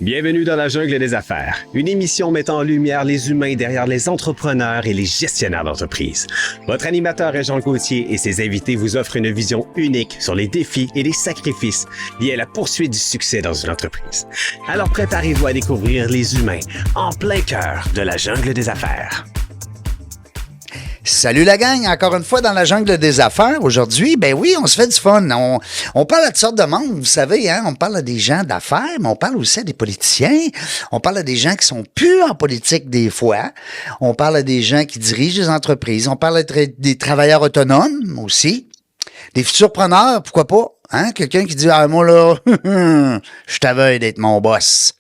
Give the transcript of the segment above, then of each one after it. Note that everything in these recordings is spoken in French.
Bienvenue dans la jungle des affaires, une émission mettant en lumière les humains derrière les entrepreneurs et les gestionnaires d'entreprise. Votre animateur est Jean Gauthier et ses invités vous offrent une vision unique sur les défis et les sacrifices liés à la poursuite du succès dans une entreprise. Alors préparez-vous à découvrir les humains en plein cœur de la jungle des affaires. Salut la gang, encore une fois dans la jungle des affaires. Aujourd'hui, ben oui, on se fait du fun. On parle à toutes sortes de monde, vous savez, hein? On parle à des gens d'affaires, mais on parle aussi à des politiciens. On parle à des gens qui sont plus en politique des fois. On parle à des gens qui dirigent des entreprises. On parle à des travailleurs autonomes aussi. Des futurs preneurs, pourquoi pas? Hein? Quelqu'un qui dit, ah, moi là, je t'aveugle d'être mon boss.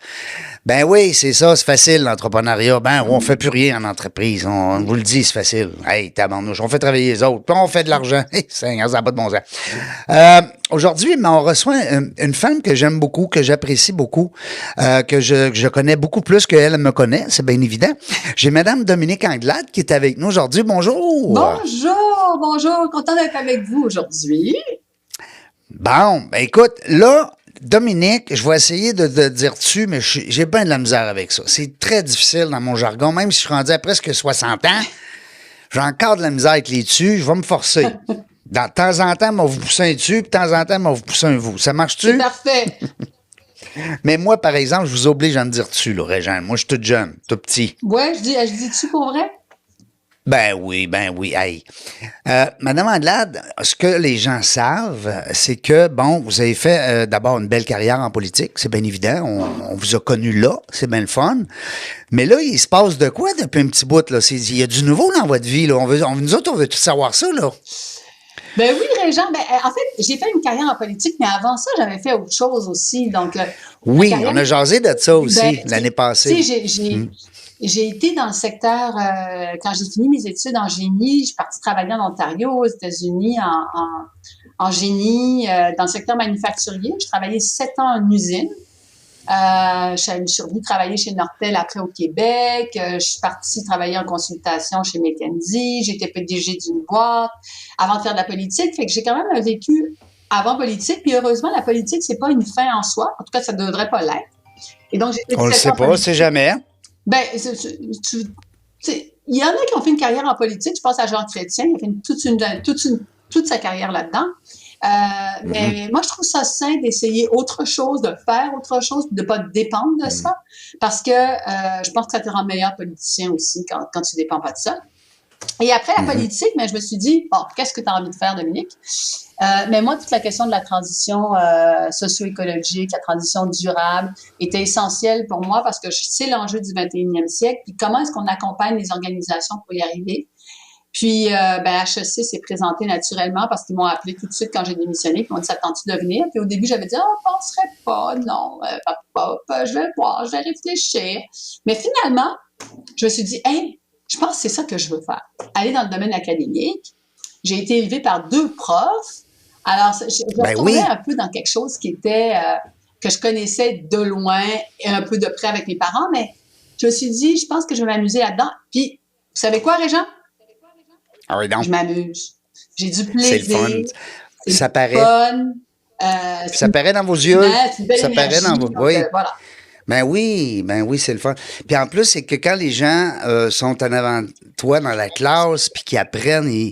Ben oui, c'est ça, c'est facile, l'entrepreneuriat. Ben, on fait plus rien en entreprise. On vous le dit, c'est facile. Hey, tabarnouche, on fait travailler les autres, puis on fait de l'argent. Hey, ça n'a pas de bon sens. Aujourd'hui, on reçoit une femme que j'aime beaucoup, que j'apprécie beaucoup, que je connais beaucoup plus qu'elle me connaît, c'est bien évident. J'ai Madame Dominique Anglade qui est avec nous aujourd'hui. Bonjour! Bonjour, content d'être avec vous aujourd'hui. Bon, ben écoute, là, Dominique, je vais essayer de dire tu, mais j'ai bien de la misère avec ça. C'est très difficile dans mon jargon, même si je suis rendu à presque 60 ans, j'ai encore de la misère avec les tu, je vais me forcer. De temps en temps, on va vous pousser un tu, puis de temps en temps, on va vous pousser un vous. Ça marche-tu? C'est parfait. Mais moi, par exemple, je vous oblige à me dire tu, là, Régent. Moi, je suis tout jeune, tout petit. Ouais, je dis tu pour vrai? Ben oui, hey. Madame Anglade, ce que les gens savent, c'est que, bon, vous avez fait d'abord une belle carrière en politique, c'est bien évident, on vous a connu là, c'est bien le fun. Mais là, il se passe de quoi depuis un petit bout, là? Il y a du nouveau dans votre vie, là. Nous autres, on veut tout savoir ça, là. Ben oui, Régent. Ben, en fait, j'ai fait une carrière en politique, mais avant ça, j'avais fait autre chose aussi. Donc, oui, on a jasé de ça aussi l'année passée. Tu sais, j'ai été dans le secteur, quand j'ai fini mes études en génie, je suis partie travailler en Ontario, aux États-Unis, en génie, dans le secteur manufacturier. Je travaillais 7 ans en usine. Je suis revenue travailler chez Nortel après au Québec. Je suis partie travailler en consultation chez McKinsey. J'étais PDG d'une boîte avant de faire de la politique. Fait que j'ai quand même un vécu avant politique. Puis heureusement, la politique, c'est pas une fin en soi. En tout cas, ça ne devrait pas l'être. Et donc, j'ai fait on le sait pas, c'est jamais. Ben, il y en a qui ont fait une carrière en politique. Je pense à Jean Chrétien. Il a fait toute sa carrière là-dedans. Mais moi, je trouve ça sain d'essayer autre chose, de faire autre chose, de ne pas dépendre de ça. Parce que je pense que ça te rend meilleur politicien aussi quand tu ne dépends pas de ça. Et après la politique, je me suis dit, bon, qu'est-ce que tu as envie de faire, Dominique? Mais moi, toute la question de la transition socio-écologique, la transition durable, était essentielle pour moi parce que c'est l'enjeu du 21e siècle. Puis comment est-ce qu'on accompagne les organisations pour y arriver? Puis, HEC s'est présenté naturellement parce qu'ils m'ont appelé tout de suite quand j'ai démissionné. Puis ils m'ont dit, ça tente-tu de venir? Puis au début, j'avais dit, je penserais pas, non, je vais voir, je vais réfléchir. Mais finalement, je me suis dit, je pense que c'est ça que je veux faire. Aller dans le domaine académique. J'ai été élevée par 2 profs. Alors, je retournais un peu dans quelque chose qui était, que je connaissais de loin et un peu de près avec mes parents, mais je me suis dit, je pense que je vais m'amuser là-dedans. Puis, vous savez quoi, Régent? Ah oui, donc. Je m'amuse. J'ai du plaisir. C'est le fun. Ça paraît. Fun. Ça paraît dans vos yeux. Ça paraît dans vos... Oui. Voilà. Ben oui, c'est le fun. Puis en plus, c'est que quand les gens sont en avant de toi dans la classe, puis qu'ils apprennent,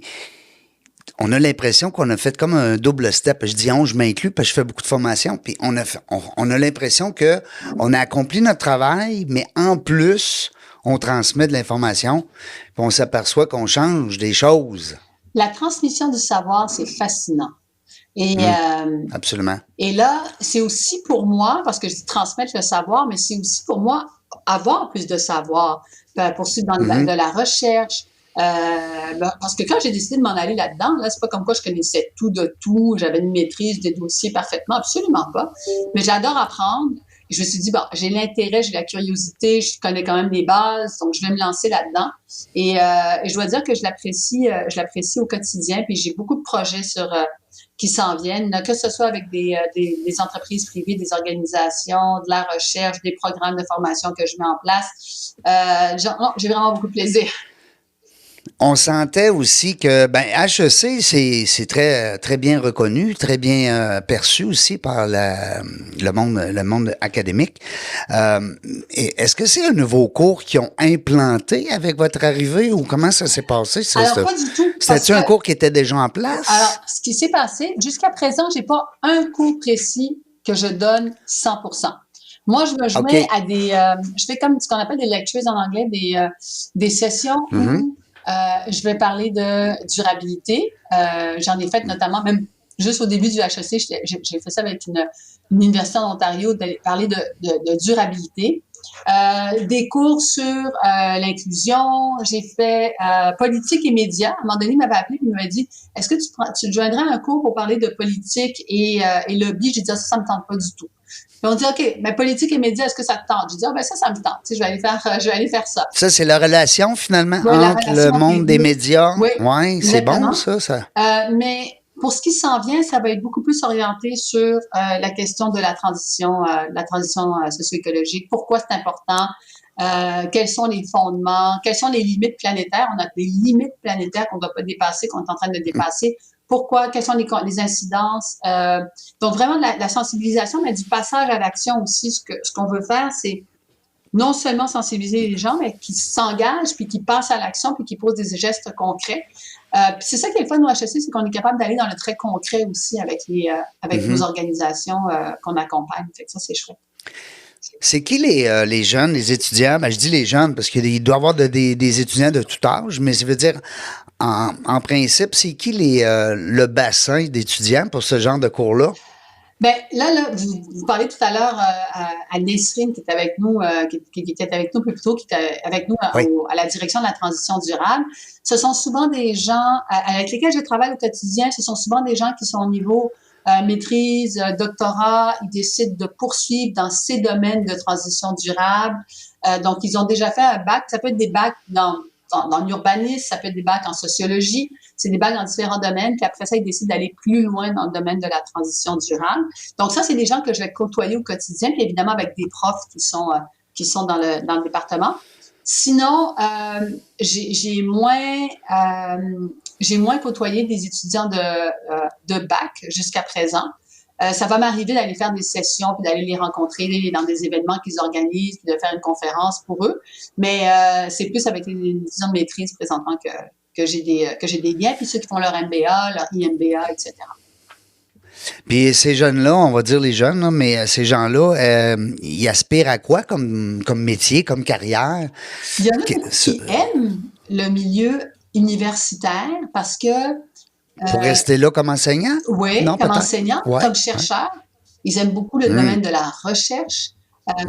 on a l'impression qu'on a fait comme un double step. Je dis je m'inclus parce que je fais beaucoup de formation. Puis on a l'impression que on a accompli notre travail, mais en plus, on transmet de l'information. Puis on s'aperçoit qu'on change des choses. La transmission du savoir, c'est fascinant. Et, absolument. Et là, c'est aussi pour moi, parce que je dis transmettre le savoir, mais c'est aussi pour moi avoir plus de savoir, poursuivre de la recherche. Parce que quand j'ai décidé de m'en aller là-dedans, là, c'est pas comme quoi je connaissais tout de tout, j'avais une maîtrise des dossiers parfaitement, absolument pas. Mais j'adore apprendre. Et je me suis dit, bon, j'ai l'intérêt, j'ai la curiosité, je connais quand même les bases, donc je vais me lancer là-dedans. Et je dois dire que je l'apprécie au quotidien, puis j'ai beaucoup de projets qui s'en viennent, que ce soit avec des entreprises privées, des organisations, de la recherche, des programmes de formation que je mets en place. J'ai vraiment beaucoup de plaisir. On sentait aussi que HEC, c'est très très bien reconnu, très bien perçu aussi par le monde académique. Est-ce que c'est un nouveau cours qu'ils ont implanté avec votre arrivée ou comment ça s'est passé? Alors, pas du tout. C'était-tu un cours qui était déjà en place? Alors, ce qui s'est passé, jusqu'à présent, j'ai pas un cours précis que je donne 100%. Moi, je me joins à des... je fais comme ce qu'on appelle des lectures en anglais, des sessions où je vais parler de durabilité. J'en ai fait notamment, même juste au début du HEC, j'ai fait ça avec une université en Ontario, d'aller parler de durabilité. Des cours sur l'inclusion. J'ai fait politique et médias. À un moment donné, il m'avait appelé et il m'avait dit, est-ce que tu te joindrais à un cours pour parler de politique et lobby? J'ai dit, ça me tente pas du tout. Puis on dit, OK, mais politique et médias, est-ce que ça te tente? J'ai dit, ça me tente. Tu sais, je vais aller faire ça. Ça, c'est la relation, finalement, entre le monde des médias. Oui, ouais, c'est bon, ça. Mais pour ce qui s'en vient, ça va être beaucoup plus orienté sur la question de la transition socio-écologique. Pourquoi c'est important? Quels sont les fondements? Quelles sont les limites planétaires? On a des limites planétaires qu'on ne doit pas dépasser, qu'on est en train de dépasser. Pourquoi? Quelles sont les incidences? Donc, vraiment, la sensibilisation, mais du passage à l'action aussi. Ce qu'on veut faire, c'est non seulement sensibiliser les gens, mais qui s'engagent, puis qui passent à l'action, puis qui posent des gestes concrets. Puis c'est ça qui est le fun au HEC, c'est qu'on est capable d'aller dans le très concret aussi avec nos organisations qu'on accompagne. Fait que ça, c'est chouette. C'est qui les jeunes, les étudiants? Je dis les jeunes parce qu'il doit y avoir des étudiants de tout âge, mais ça veut dire, en principe, c'est qui le bassin d'étudiants pour ce genre de cours-là? Là, vous parlez tout à l'heure à Nesrine qui était avec nous, qui était avec nous plus tôt, qui était avec nous à la direction de la transition durable. Ce sont souvent des gens avec lesquels je travaille au quotidien. Ce sont souvent des gens qui sont au niveau maîtrise, doctorat. Ils décident de poursuivre dans ces domaines de transition durable. Donc, ils ont déjà fait un bac. Ça peut être des bacs dans l'urbanisme, ça peut être des bacs en sociologie, c'est des bacs dans différents domaines, puis après ça, ils décident d'aller plus loin dans le domaine de la transition durable. Donc ça, c'est des gens que je vais côtoyer au quotidien, puis évidemment avec des profs qui sont dans le département. Sinon, j'ai moins côtoyé des étudiants de bac jusqu'à présent. Ça va m'arriver d'aller faire des sessions, puis d'aller les rencontrer dans des événements qu'ils organisent, puis de faire une conférence pour eux. Mais c'est plus avec les étudiants de maîtrise présentement que j'ai des liens, puis ceux qui font leur MBA, leur IMBA, etc. Puis ces jeunes-là, on va dire les jeunes, là, mais ces gens-là, ils aspirent à quoi comme métier, comme carrière? Il y en a qui aiment le milieu universitaire parce que pour rester là comme enseignant? Oui, comme enseignant, comme chercheur. Ils aiment beaucoup le domaine de la recherche.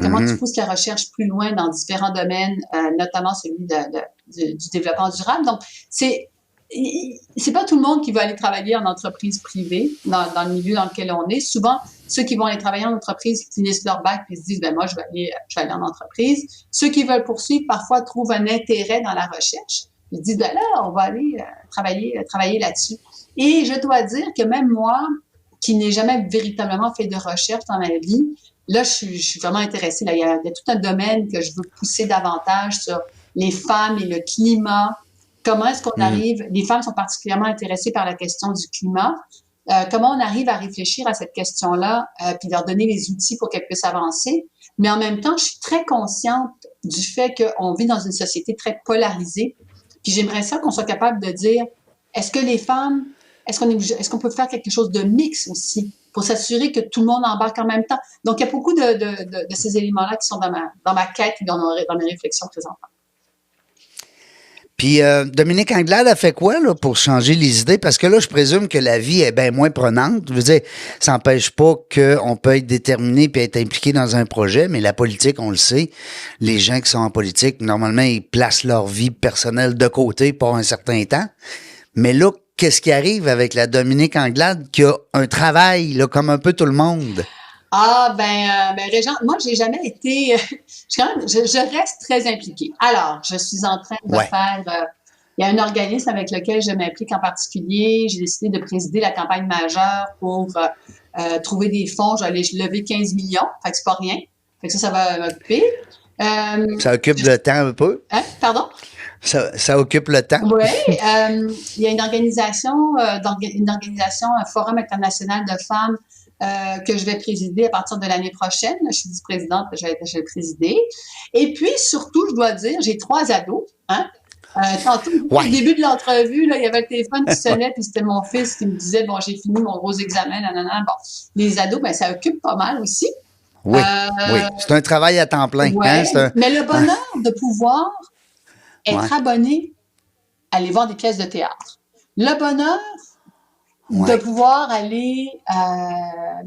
Comment tu pousses la recherche plus loin dans différents domaines, notamment celui du développement durable. Donc, c'est pas tout le monde qui veut aller travailler en entreprise privée dans le milieu dans lequel on est. Souvent, ceux qui vont aller travailler en entreprise finissent leur bac et se disent, moi, je vais aller en entreprise. Ceux qui veulent poursuivre, parfois, trouvent un intérêt dans la recherche. Ils disent, là, on va aller travailler là-dessus. Et je dois dire que même moi, qui n'ai jamais véritablement fait de recherche dans ma vie, là, je suis vraiment intéressée. Là, il y a tout un domaine que je veux pousser davantage sur les femmes et le climat. Comment est-ce qu'on arrive... Les femmes sont particulièrement intéressées par la question du climat. Comment on arrive à réfléchir à cette question-là, puis leur donner les outils pour qu'elles puissent avancer. Mais en même temps, je suis très consciente du fait qu'on vit dans une société très polarisée. Puis j'aimerais ça qu'on soit capable de dire, est-ce que les femmes... Est-ce qu'on peut faire quelque chose de mix aussi pour s'assurer que tout le monde embarque en même temps? Donc, il y a beaucoup de ces éléments-là qui sont dans ma quête et dans mes réflexions présentement. Puis, Dominique Anglade a fait quoi là, pour changer les idées? Parce que là, je présume que la vie est bien moins prenante. Je veux dire, ça n'empêche pas qu'on peut être déterminé et être impliqué dans un projet, mais la politique, on le sait, les gens qui sont en politique, normalement, ils placent leur vie personnelle de côté pour un certain temps. Mais là, qu'est-ce qui arrive avec la Dominique Anglade qui a un travail, là, comme un peu tout le monde? Régent, moi, j'ai jamais été... je reste très impliquée. Alors, je suis en train de faire... il y a un organisme avec lequel je m'implique en particulier. J'ai décidé de présider la campagne majeure pour trouver des fonds. J'allais lever 15 millions. Fait que c'est pas rien. Fait que ça va m'occuper. Ça occupe le temps un peu? Pardon? Ça occupe le temps. Oui, il y a une organisation, un forum international de femmes que je vais présider à partir de l'année prochaine. Je suis vice-présidente, je vais le présider. Et puis, surtout, je dois dire, j'ai 3 ados. Hein? Tantôt, au début de l'entrevue, là, il y avait le téléphone qui sonnait, puis c'était mon fils qui me disait, bon, j'ai fini mon gros examen, nanana. Bon, les ados, ben, ça occupe pas mal aussi. Oui, oui. C'est un travail à temps plein. Ouais, mais le bonheur de pouvoir être abonné à aller voir des pièces de théâtre. Le bonheur de pouvoir aller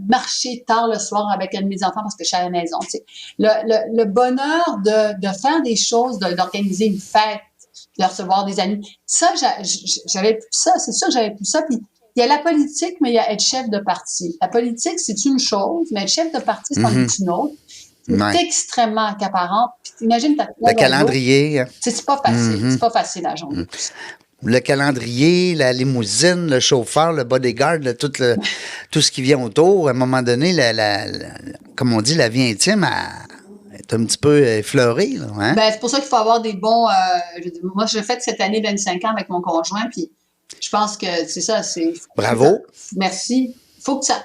marcher tard le soir avec un de mes enfants parce que je suis à la maison. Tu sais. Le bonheur de faire des choses, d'organiser une fête, de recevoir des amis. Ça, j'avais plus ça. C'est sûr que j'avais plus ça. Puis, il y a la politique, mais il y a être chef de parti. La politique, c'est une chose, mais être chef de parti, c'en est une autre. C'est extrêmement accaparant. Puis, imagine le calendrier. C'est pas facile. C'est pas facile à joindre. Le calendrier, la limousine, le chauffeur, le bodyguard, tout ce qui vient autour. À un moment donné, comme on dit, la vie intime est un petit peu effleurée. Là, hein? Ben, c'est pour ça qu'il faut avoir des bons... moi, je fête cette année 25 ans avec mon conjoint, puis je pense que c'est ça. Bravo. Merci. Faut que ça...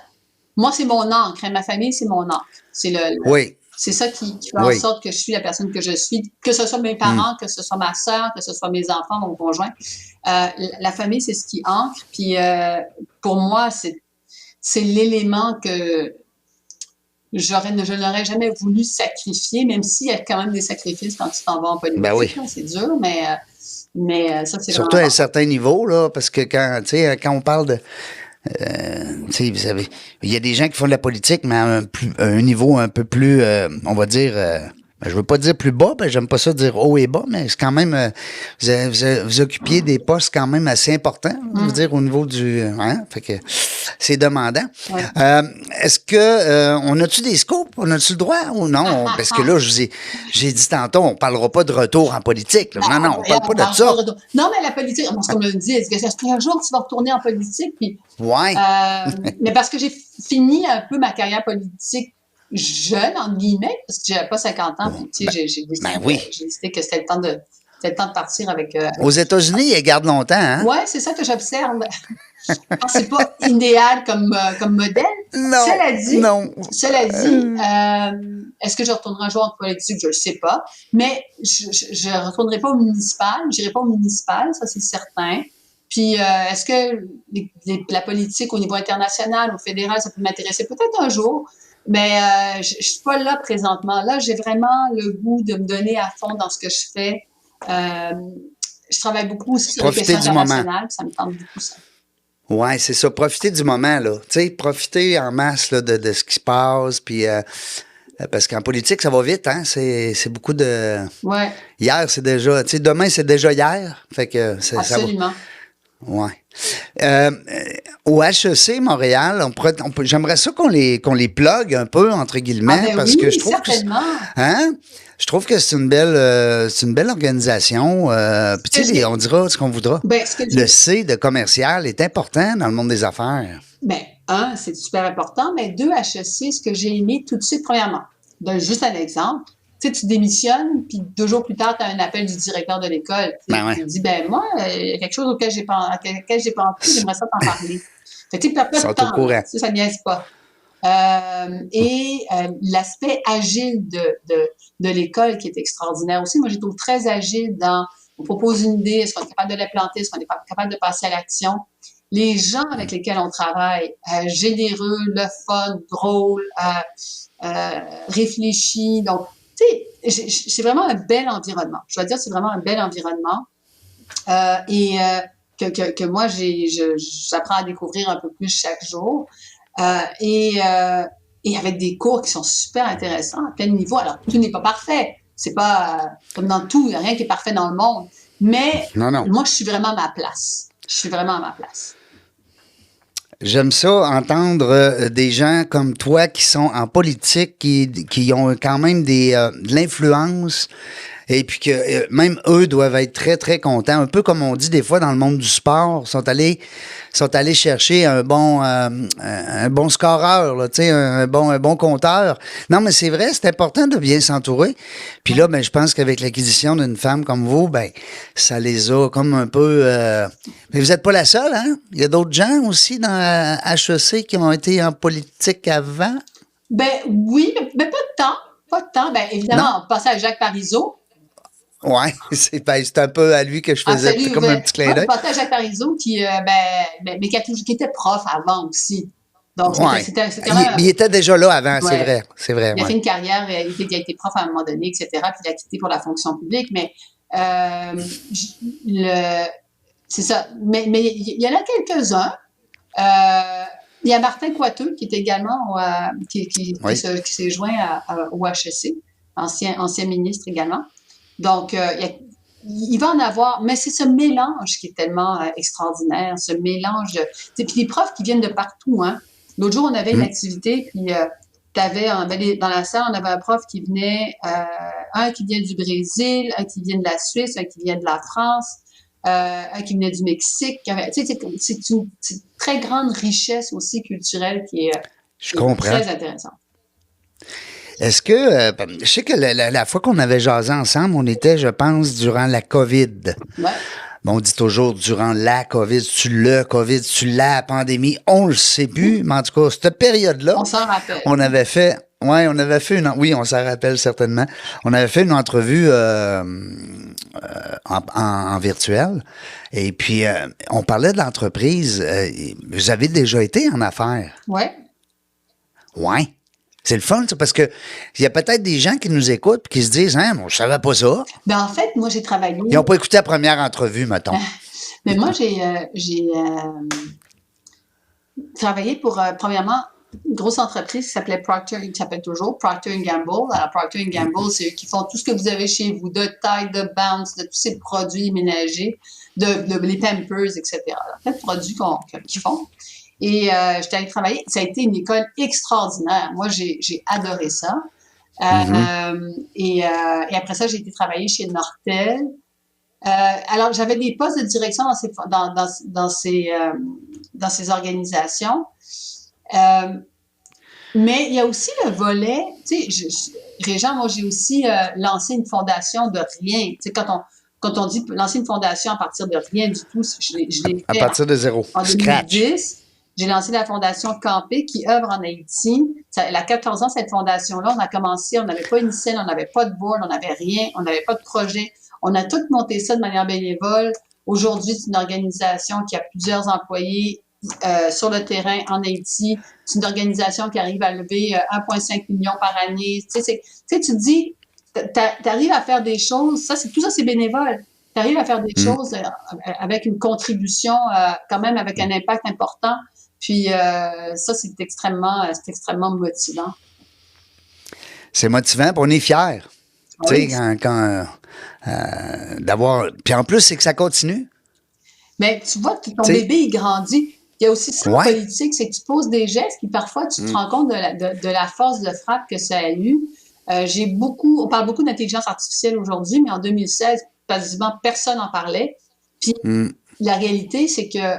Moi, c'est mon encre. Hein, ma famille, c'est mon encre. Oui. C'est ça qui fait en sorte que je suis la personne que je suis, que ce soit mes parents, que ce soit ma sœur, que ce soit mes enfants, mon conjoint. La famille, c'est ce qui ancre. Puis pour moi, c'est l'élément que je n'aurais jamais voulu sacrifier, même s'il y a quand même des sacrifices quand tu t'en vas en politique. Ben oui. C'est dur, mais ça, c'est surtout à un certain niveau, là, parce que quand on parle de... vous savez, il y a des gens qui font de la politique, mais à un niveau un peu plus, on va dire, je veux pas dire plus bas, j'aime pas ça dire haut et bas, mais c'est quand même, vous occupiez des postes quand même assez importants, je veux dire, au niveau du, fait que c'est demandant. Ouais. Est-ce que, on a-tu des scoops? On a-tu le droit ou non? Parce que là, j'ai dit tantôt, on parlera pas de retour en politique. Là. Non, on parle pas de ça. Non, mais la politique, moi, comme je le dis, est-ce que un jour tu vas retourner en politique? Puis, mais parce que j'ai fini un peu ma carrière politique jeune, entre guillemets, parce que j'avais pas 50 ans, puis tu sais, j'ai décidé que c'était le temps de partir avec... Aux États-Unis, ils gardent longtemps, hein? Oui, c'est ça que j'observe. C'est pas idéal comme modèle. Non. Cela dit, est-ce que je retournerai un jour en politique? Je le sais pas. Mais je retournerai pas au municipal. J'irai pas au municipal, ça c'est certain. Puis, est-ce que la politique au niveau international, au fédéral, ça peut m'intéresser peut-être un jour? Mais je suis pas là présentement. Là, j'ai vraiment le goût de me donner à fond dans ce que je fais. Je travaille beaucoup aussi sur les questions internationales. Ça me tente beaucoup, ça. Oui, c'est ça. Profiter du moment, là. Tu sais, profiter en masse là, de ce qui se passe. Puis, parce qu'en politique, ça va vite, hein. C'est beaucoup de... Ouais. Hier, c'est déjà... Tu sais, demain, c'est déjà hier. Fait que... Absolument. Oui. Au HEC Montréal, j'aimerais ça qu'on les plug un peu, entre guillemets, parce que je trouve certainement. Je trouve que c'est une belle organisation. Puis tu sais, on dira ce qu'on voudra. Le C de commercial est important dans le monde des affaires. Ben, c'est super important, mais 2, HEC, ce que j'ai aimé tout de suite, premièrement, juste un exemple, tu sais, tu démissionnes, puis 2 jours plus tard, tu as un appel du directeur de l'école. Tu dis, moi, il y a quelque chose auquel j'ai pensé, j'aimerais ça t'en parler. Fait que tu perds pas de temps. Ça niaise pas. L'aspect agile de l'école qui est extraordinaire aussi. Moi, je trouve très agile on propose une idée, est-ce qu'on est capable de la planter, est-ce qu'on est capable de passer à l'action. Les gens avec lesquels on travaille, généreux, le fun, drôle, réfléchi. Donc, tu sais, c'est vraiment un bel environnement. Je dois dire, c'est vraiment un bel environnement. Que moi, j'apprends à découvrir un peu plus chaque jour. Et avec des cours qui sont super intéressants à plein niveau. Alors, tout n'est pas parfait. C'est pas comme dans tout, il n'y a rien qui est parfait dans le monde. Mais moi, je suis vraiment à ma place. J'aime ça, entendre des gens comme toi qui sont en politique, qui ont quand même de l'influence Et puis que même eux doivent être très, très contents. Un peu comme on dit des fois dans le monde du sport, sont allés chercher un bon scoreur, là, tu sais, un bon compteur. Non, mais c'est vrai, c'est important de bien s'entourer. Puis là, ben, je pense qu'avec l'acquisition d'une femme comme vous, ben, ça les a comme un peu... Mais vous n'êtes pas la seule, hein? Il y a d'autres gens aussi dans HEC qui ont été en politique avant? Ben oui, mais pas de temps. Pas de temps. Ben évidemment, on passait à Jacques Parizeau. Oui, c'est un peu à lui que je faisais Absolument, comme un petit clin d'œil. on passait à Jacques Parizeau mais qui était prof avant aussi. Donc, c'était quand même... Il était déjà là avant, Ouais. c'est vrai. Il a fait une carrière, il a été prof à un moment donné, etc., puis il a quitté pour la fonction publique, mais c'est ça. Mais il y en a quelques-uns. Il y a Martin Coiteux, qui est également qui s'est joint au HEC, ancien ministre également. Donc, il va en avoir, mais c'est ce mélange qui est tellement extraordinaire, ce mélange. Puis les profs qui viennent de partout, hein. L'autre jour, on avait une activité, puis dans la salle, on avait un prof qui venait, un qui vient du Brésil, un qui vient de la Suisse, un qui vient de la France, un qui venait du Mexique. C'est une très grande richesse aussi culturelle qui est très intéressante. Est-ce que, je sais que la fois qu'on avait jasé ensemble, on était, je pense, durant la COVID. Ouais. Bon, on dit toujours durant la COVID, la pandémie, on le sait plus, mais en tout cas, cette période-là, on s'en rappelle. On avait fait oui, on s'en rappelle certainement. On avait fait une entrevue en virtuel. Et puis, on parlait de l'entreprise. Vous avez déjà été en affaires? Oui. Oui. C'est le fun, ça, parce que il y a peut-être des gens qui nous écoutent et qui se disent, hein, moi, je savais pas ça. Ben, en fait, moi, j'ai travaillé. Ils n'ont pas écouté la première entrevue, mettons. Mais moi, j'ai travaillé pour, premièrement, une grosse entreprise qui s'appelait Procter, qui s'appelle toujours Procter & Gamble. Alors, Procter & Gamble, c'est eux qui font tout ce que vous avez chez vous, de Tide, de Bounce, de tous ces produits ménagers, les Pampers, etc. Plein de produits qu'ils font. Et j'étais allée travailler. Ça a été une école extraordinaire. Moi, j'ai adoré ça. Et après ça, j'ai été travailler chez Nortel. Alors, j'avais des postes de direction dans ces organisations. Mais il y a aussi le volet, tu sais, Régent, moi, j'ai aussi lancé une fondation de rien. Tu sais, quand on dit lancer une fondation à partir de rien du tout, je l'ai fait à partir de zéro. En 2010. J'ai lancé la fondation Campé qui œuvre en Haïti. Elle a 14 ans, cette fondation-là. On a commencé, on n'avait pas une scène, on n'avait pas de board, on n'avait rien, on n'avait pas de projet. On a tout monté ça de manière bénévole. Aujourd'hui, c'est une organisation qui a plusieurs employés sur le terrain en Haïti. C'est une organisation qui arrive à lever 1,5 million par année. Tu sais, tu te dis, t'arrives à faire des choses, tout ça, c'est bénévole. Tu arrives à faire des choses avec une contribution, quand même avec un impact important. Puis ça, c'est extrêmement motivant. C'est motivant, puis on est fiers. Oui. Tu sais, quand d'avoir... Puis en plus, c'est que ça continue. Mais tu vois que ton bébé, il grandit. Il y a aussi ça en politique, c'est que tu poses des gestes, puis parfois, tu te rends compte de la force de frappe que ça a eu. On parle beaucoup d'intelligence artificielle aujourd'hui, mais en 2016, quasiment personne n'en parlait. Puis la réalité, c'est que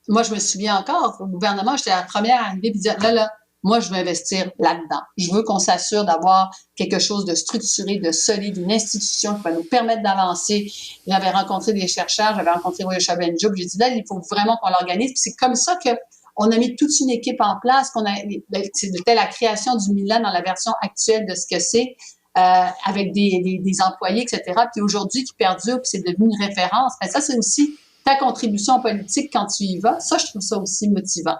moi, je me souviens encore, au gouvernement, j'étais la première à arriver et dire, là, moi, je veux investir là-dedans. Je veux qu'on s'assure d'avoir quelque chose de structuré, de solide, une institution qui va nous permettre d'avancer. J'avais rencontré des chercheurs, j'avais rencontré Roya Chabenjoub, j'ai dit, là, il faut vraiment qu'on l'organise. Puis c'est comme ça qu'on a mis toute une équipe en place, c'était la création du Milan dans la version actuelle de ce que c'est, avec des employés, etc. Puis aujourd'hui, qui perdure, puis c'est devenu une référence. Mais ça, c'est aussi ta contribution politique quand tu y vas. Ça, je trouve ça aussi motivant.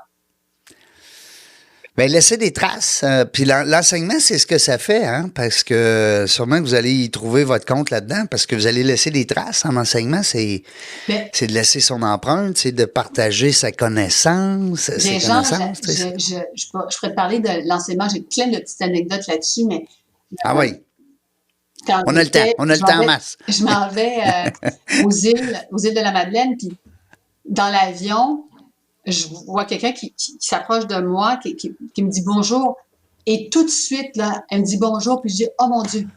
Bien, laisser des traces. Puis l'enseignement, c'est ce que ça fait, hein, parce que sûrement que vous allez y trouver votre compte là-dedans, parce que vous allez laisser des traces en enseignement. C'est de laisser son empreinte, c'est de partager sa connaissance. Je pourrais te parler de l'enseignement. J'ai plein de petites anecdotes là-dessus, mais... Ah oui. On a le temps en masse. Je m'en vais aux îles de la Madeleine, puis dans l'avion, je vois quelqu'un qui s'approche de moi, qui me dit bonjour, et tout de suite, là, elle me dit bonjour, puis je dis, oh mon Dieu,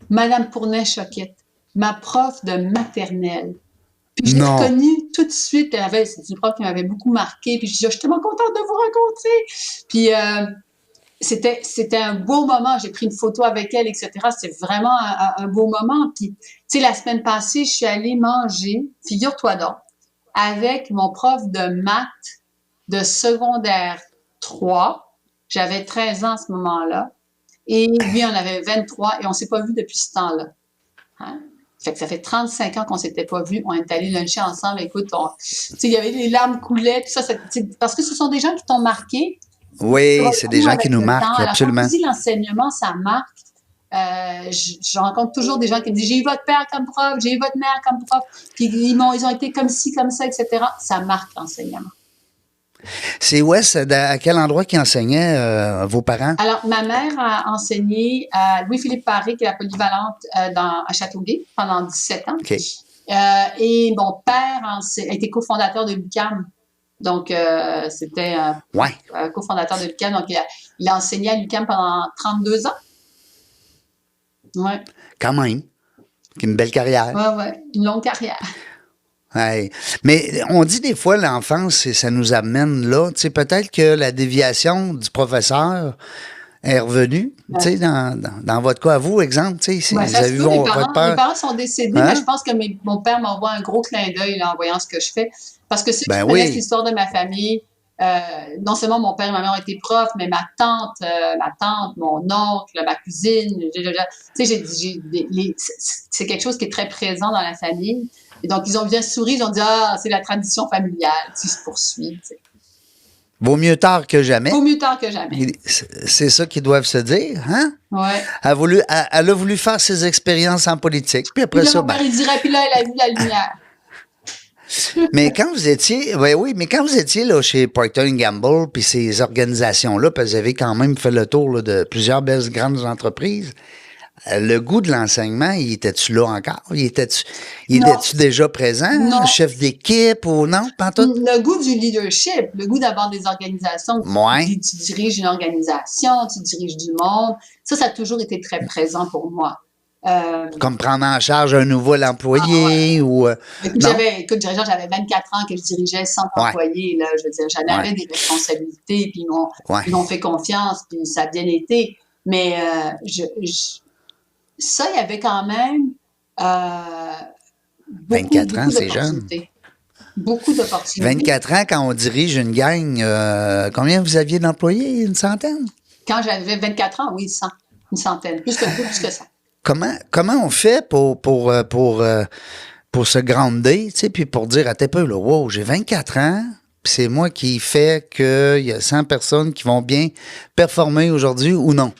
Madame Pournet-Choquette, ma prof de maternelle. Puis je l'ai Non. reconnue tout de suite. C'est une prof qui m'avait beaucoup marqué. Puis je dis, je suis tellement contente de vous rencontrer. Puis c'était un beau moment. J'ai pris une photo avec elle, etc. C'était vraiment un beau moment. Puis, tu sais, la semaine passée, je suis allée manger, figure-toi donc, avec mon prof de maths de secondaire 3. J'avais 13 ans à ce moment-là. Et lui, on avait 23 et on s'est pas vu depuis ce temps-là. Hein? Fait que ça fait 35 ans qu'on s'était pas vus. On est allés luncher ensemble. Écoute, tu sais, il y avait les larmes coulaient, tout ça, parce que ce sont des gens qui t'ont marqué. Oui, c'est des gens qui nous marquent, absolument. Alors, quand tu dis l'enseignement, ça marque. Je rencontre toujours des gens qui me disent, j'ai eu votre père comme prof, j'ai eu votre mère comme prof, puis ils ont été comme ci, comme ça, etc. Ça marque l'enseignement. C'est à quel endroit qui enseignait vos parents? Alors, ma mère a enseigné à Louis-Philippe Paré, qui est la polyvalente à Châteauguay, pendant 17 ans. Okay. Et mon père a été cofondateur de l'UQAM. Donc, c'était un cofondateur de l'UQAM. Donc, il a enseigné à l'UQAM pendant 32 ans. Ouais. Quand même. Une belle carrière. Oui, une longue carrière. Ouais. Mais on dit des fois l'enfance, ça nous amène là. Tu sais, peut-être que la déviation du professeur est revenue. Tu sais, dans votre cas, à vous, exemple, tu sais, vous avez vu votre père. Mes parents sont décédés, mais je pense que mon père m'envoie un gros clin d'œil en voyant ce que je fais. Parce que ceux qui connaissent l'histoire de ma famille, non seulement mon père et ma mère ont été profs, mais ma tante, mon oncle, ma cousine, tu sais, c'est quelque chose qui est très présent dans la famille. Et donc, ils ont bien souri, ils ont dit, c'est la tradition familiale qui se poursuit. Tu sais. Vaut mieux tard que jamais. Vaut mieux tard que jamais. C'est ça qu'ils doivent se dire, hein? Oui. Elle a voulu faire ses expériences en politique. Puis après puis là, ça, mon père, il dirait, puis là, elle a vu la lumière. Mais quand vous étiez, mais quand vous étiez là, chez Procter & Gamble, puis ces organisations-là, puis vous avez quand même fait le tour là, de plusieurs belles grandes entreprises, le goût de l'enseignement, il était-tu là encore? Il était-tu déjà présent? Non. Chef d'équipe ou non? Pantoute? Le goût du leadership, le goût d'avoir des organisations. Ouais. Tu diriges une organisation, tu diriges du monde. Ça a toujours été très présent pour moi. Comme prendre en charge un nouvel employé ou... Écoute, j'avais 24 ans que je dirigeais 100 employés. Là, je veux dire, j'en avais des responsabilités, puis ils m'ont fait confiance, puis ça a bien été. Mais ça, il y avait quand même beaucoup 24 ans, c'est jeune. Beaucoup d'opportunités. 24 ans, quand on dirige une gang, combien vous aviez d'employés? Une centaine? Quand j'avais 24 ans, oui, 100. Une centaine. Plus que ça. Comment on fait pour se grounder, tu sais, puis pour dire à tes peu, là, wow, j'ai 24 ans, puis c'est moi qui fait qu'il y a 100 personnes qui vont bien performer aujourd'hui ou non?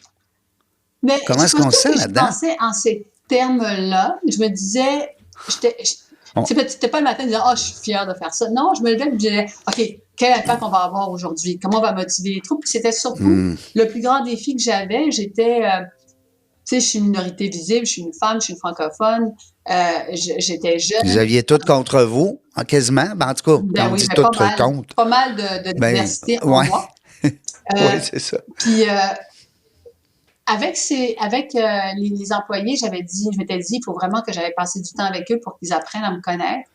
Mais comment est-ce qu'on se sent là-dedans? Je pensais en ces termes-là. Je me disais, c'était pas le matin de dire, je suis fière de faire ça. Non, je me levais et je me disais, OK, quel impact on va avoir aujourd'hui? Comment on va motiver les troupes? Puis c'était surtout le plus grand défi que j'avais. J'étais, tu sais, je suis une minorité visible, je suis une femme, je suis une francophone. J'étais jeune. Vous aviez tout contre vous, quasiment. Ben, en tout cas, on dit tout contre. Pas mal de diversité en moi. Oui, c'est ça. Puis, avec les employés, je m'étais dit, il faut vraiment que j'aille passer du temps avec eux pour qu'ils apprennent à me connaître,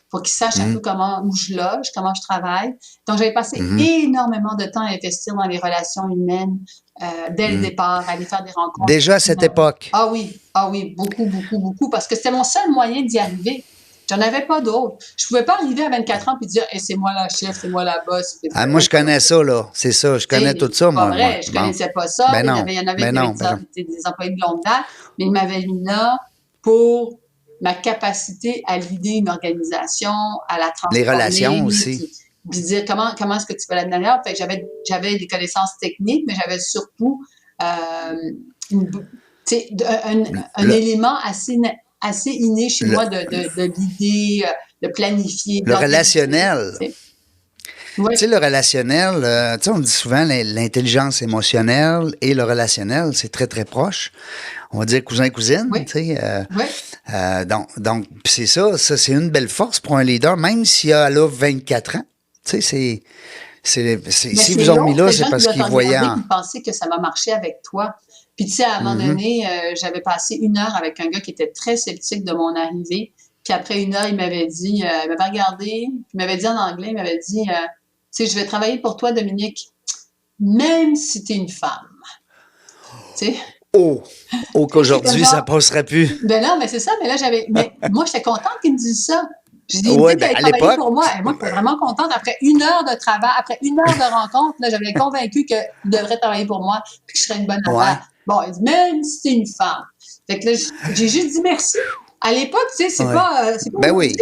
pour qu'ils sachent un peu où je loge, comment je travaille. Donc, j'avais passé énormément de temps à investir dans les relations humaines dès le départ, à aller faire des rencontres. Déjà à cette époque? Ah oui, beaucoup, beaucoup, beaucoup, parce que c'était mon seul moyen d'y arriver. J'en avais pas d'autre. Je pouvais pas arriver à 24 ans puis dire c'est moi la chef, c'est moi la boss. Moi, je connais ça, là. C'est ça. Je connais tout ça, moi. C'est pas vrai. Je connaissais pas ça. Il y en avait des employés de longue date, mais ils m'avaient mis là pour ma capacité à l'idée une organisation, à la transformer. Les relations aussi. Puis dire comment est-ce que tu fais la dernière. Fait que j'avais des connaissances techniques, mais j'avais surtout un élément assez inné chez moi de l'idée, de planifier. Le relationnel. Ouais. Tu sais, le relationnel, on dit souvent l'intelligence émotionnelle et le relationnel, c'est très, très proche. On va dire cousin-cousine, tu sais. Donc c'est ça c'est une belle force pour un leader, même si elle a 24 ans. Tu sais, si vous ont mis là, c'est parce qu'ils voyaient... Ils pensaient que ça m'a marché avec toi. Puis, tu sais, à un moment donné, j'avais passé 1 heure avec un gars qui était très sceptique de mon arrivée. Puis après 1 heure, il m'avait regardé, puis il m'avait dit en anglais, il m'avait dit, tu sais, je vais travailler pour toi, Dominique, même si t'es une femme. Tu sais? Qu'aujourd'hui, ça passerait plus. Ben non, mais c'est ça, mais moi, j'étais contente qu'il me dise ça. J'ai dit, Ouais, dès qu'elle à travaillait l'époque. pour moi, et moi, j'étais vraiment contente. Après 1 heure de travail, après 1 heure de rencontre, là, j'avais convaincu qu'il devrait travailler pour moi, puis que je serais une bonne affaire. Bon, il dit, même si t'es une femme. Fait que là, j'ai juste dit merci. À l'époque, tu sais, c'est pas Ben oui.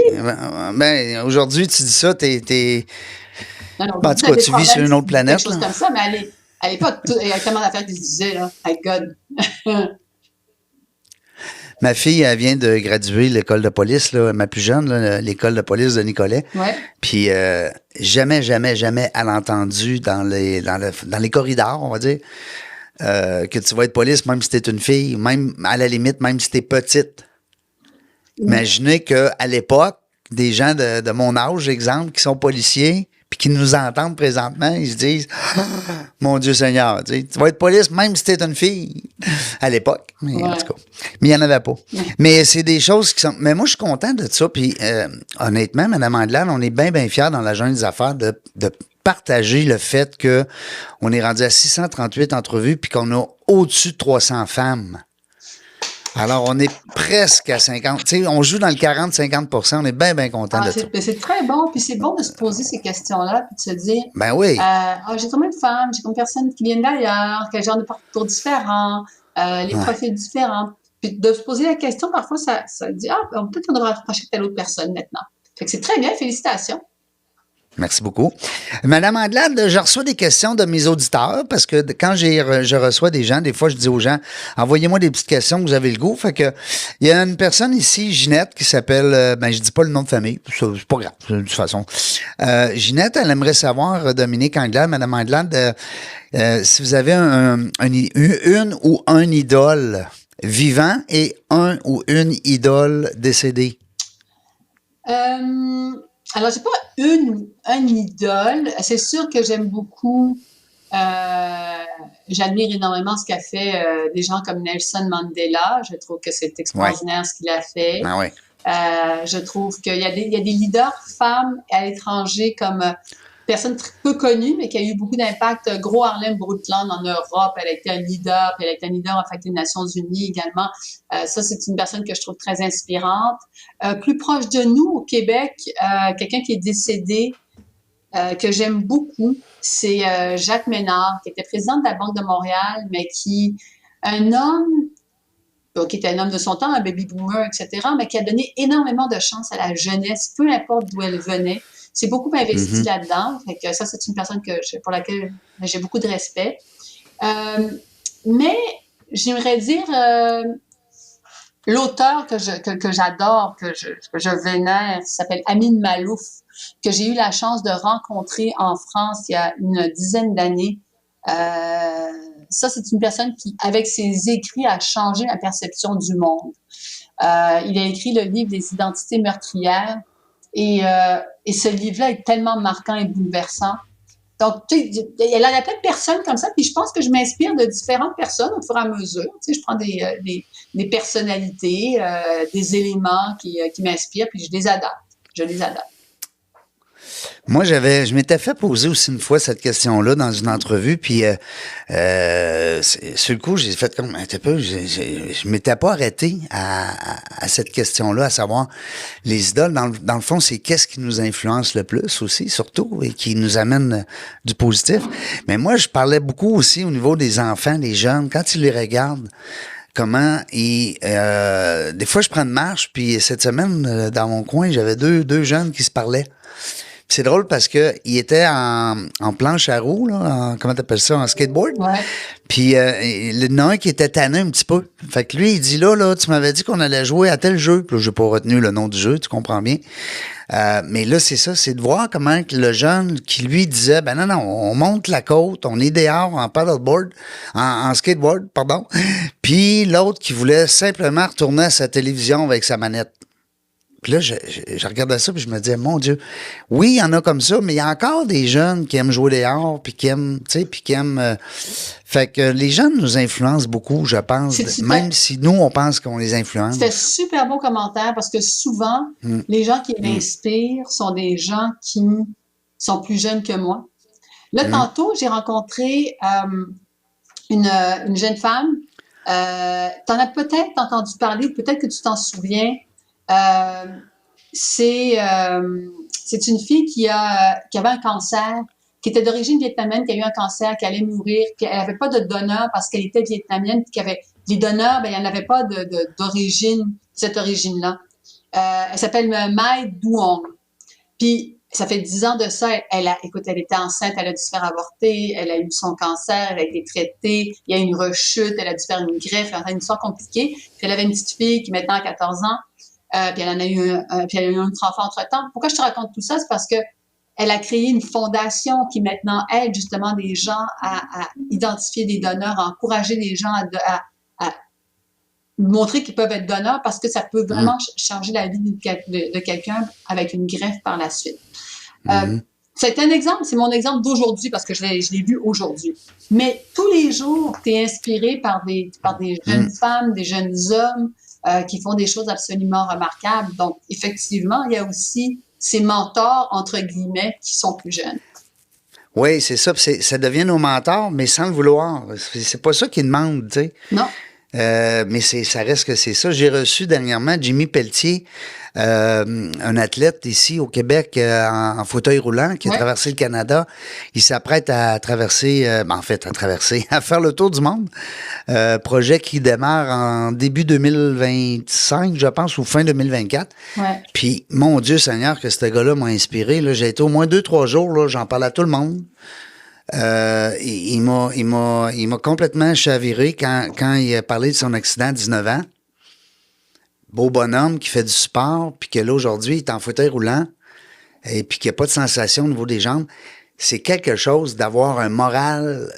Ben, aujourd'hui, tu dis ça, Non, en tout cas, tu vis sur une autre planète. Quelque chose comme ça, mais à l'époque, il y a tellement d'affaires qui se disaient, là. My God. Ma fille, elle vient de graduer l'école de police, là, ma plus jeune, là, l'école de police de Nicolet. Ouais. Puis jamais elle a entendu dans les corridors, on va dire, que tu vas être police même si t'es une fille, même à la limite, même si t'es petite. Imaginez qu'à l'époque, des gens de mon âge, exemple, qui sont policiers, puis qui nous entendent présentement, ils se disent « Mon Dieu Seigneur, tu vas être police même si t'es une fille. » À l'époque, mais en tout cas. Mais il n'y en avait pas. Mais c'est des choses qui sont... Mais moi, je suis content de ça, puis honnêtement, Mme Andelade, on est bien fiers dans la Jungle des affaires de partager le fait qu'on est rendu à 638 entrevues, puis qu'on a au-dessus de 300 femmes. Alors, on est presque à 50. Tu sais, on joue dans le 40-50 on est bien content de ça. C'est très bon, puis c'est bon de se poser ces questions-là, puis de se dire, ben oui. J'ai combien de femmes, j'ai combien de personnes qui viennent d'ailleurs, quel genre de parcours différents, les profils différents. Puis de se poser la question, parfois, ça dit, peut-être qu'on devrait rapprocher telle autre personne maintenant. Fait que c'est très bien, félicitations. Merci beaucoup. Madame Andelade, je reçois des questions de mes auditeurs parce que quand je reçois des gens, des fois, je dis aux gens, envoyez-moi des petites questions que vous avez le goût. Fait que, il y a une personne ici, Ginette, qui s'appelle, je dis pas le nom de famille, c'est pas grave, de toute façon. Ginette, elle aimerait savoir, Dominique Andelade, Madame Andelade, si vous avez une ou un idole vivant et un ou une idole décédée. Alors, j'ai pas un idole. C'est sûr que j'aime beaucoup, j'admire énormément ce qu'a fait des gens comme Nelson Mandela. Je trouve que c'est extraordinaire ce qu'il a fait. Ah ouais. Je trouve qu'il y a des leaders femmes à l'étranger comme personne très peu connue, mais qui a eu beaucoup d'impact. Gros Harlem Brundtland en Europe, elle a été un leader, puis elle a été un leader en fait des Nations Unies également. Ça, c'est une personne que je trouve très inspirante. Plus proche de nous, au Québec, quelqu'un qui est décédé, que j'aime beaucoup, c'est Jacques Ménard, qui était président de la Banque de Montréal, mais qui était un homme de son temps, un baby boomer, etc., mais qui a donné énormément de chance à la jeunesse, peu importe d'où elle venait. C'est beaucoup investi là-dedans. Fait que ça, c'est une personne pour laquelle j'ai beaucoup de respect. Mais j'aimerais dire l'auteur que j'adore, que je vénère, s'appelle Amin Malouf, que j'ai eu la chance de rencontrer en France il y a une dizaine d'années. Ça, c'est une personne qui, avec ses écrits, a changé ma perception du monde. Il a écrit le livre des identités meurtrières. Et ce livre-là est tellement marquant et bouleversant. Donc, tu sais, il y a plein de personnes comme ça, puis je pense que je m'inspire de différentes personnes au fur et à mesure. Tu sais, je prends des personnalités, des éléments qui m'inspirent, puis je les adapte. Moi, je m'étais fait poser aussi une fois cette question-là dans une entrevue, puis sur le coup, j'ai fait comme un petit peu, je m'étais pas arrêté à cette question-là, à savoir les idoles. Dans le fond, c'est qu'est-ce qui nous influence le plus aussi, surtout, et qui nous amène du positif. Mais moi, je parlais beaucoup aussi au niveau des enfants, des jeunes, quand tu les regardes. Comment des fois je prends une marche, puis cette semaine dans mon coin j'avais deux jeunes qui se parlaient. Puis c'est drôle parce que ils étaient en planche à roues, là, comment t'appelles ça, en skateboard. Ouais. Puis il y en a un qui était tanné un petit peu. Fait que lui il dit là tu m'avais dit qu'on allait jouer à tel jeu. Puis là j'ai pas retenu le nom du jeu, tu comprends bien. Mais là, c'est ça, c'est de voir comment le jeune qui lui disait, ben non, on monte la côte, on est dehors en paddleboard, en skateboard, pardon. Puis l'autre qui voulait simplement retourner à sa télévision avec sa manette. Puis là, je regardais ça, puis je me disais, mon Dieu, oui, il y en a comme ça, mais il y a encore des jeunes qui aiment jouer dehors, puis qui aiment, tu sais, puis qui aiment... fait que les jeunes nous influencent beaucoup, je pense, même si nous, on pense qu'on les influence. C'était super beau commentaire, parce que souvent, les gens qui m'inspirent sont des gens qui sont plus jeunes que moi. Là, tantôt, j'ai rencontré une jeune femme. T'en as peut-être entendu parler, peut-être que tu t'en souviens. C'est une fille qui avait un cancer, qui était d'origine vietnamienne, qui a eu un cancer, qui allait mourir, qui n'avait pas de donneur parce qu'elle était vietnamienne, puis qu'il y avait les donneurs, ben il n'y en avait pas d'origine, cette origine-là. Elle s'appelle Mai Duong. Puis ça fait 10 ans de ça. Écoute, elle était enceinte, elle a dû se faire avorter, elle a eu son cancer, elle a été traitée, il y a eu une rechute, elle a dû faire une greffe, enfin, une histoire compliquée. Puis elle avait une petite fille qui maintenant a 14 ans. Puis elle en a eu puis elle a eu un autre enfant entre-temps. Pourquoi je te raconte tout ça? C'est parce que elle a créé une fondation qui maintenant aide justement des gens à identifier des donneurs, à encourager les gens à montrer qu'ils peuvent être donneurs parce que ça peut vraiment changer la vie de quelqu'un avec une greffe par la suite. C'est un exemple, c'est mon exemple d'aujourd'hui parce que je l'ai vu aujourd'hui. Mais tous les jours, tu es inspiré par des jeunes femmes, des jeunes hommes qui font des choses absolument remarquables. Donc, effectivement, il y a aussi ces mentors, entre guillemets, qui sont plus jeunes. Oui, c'est ça. Ça devient nos mentors, mais sans le vouloir. C'est pas ça qu'ils demandent, tu sais. Non. Mais ça reste que c'est ça. J'ai reçu dernièrement Jimmy Pelletier, un athlète ici au Québec en fauteuil roulant qui a traversé le Canada. Il s'apprête à traverser, à faire le tour du monde. Projet qui démarre en début 2025, je pense, ou fin 2024. Ouais. Puis, mon Dieu Seigneur, que ce gars-là m'a inspiré. Là, j'ai été au moins 2-3 jours, là, j'en parle à tout le monde. Il m'a complètement chaviré quand il a parlé de son accident à 19 ans. Beau bonhomme qui fait du sport, puis que là, aujourd'hui, il est en fauteuil roulant, et puis qu'il n'y a pas de sensation au niveau des jambes. C'est quelque chose d'avoir un moral.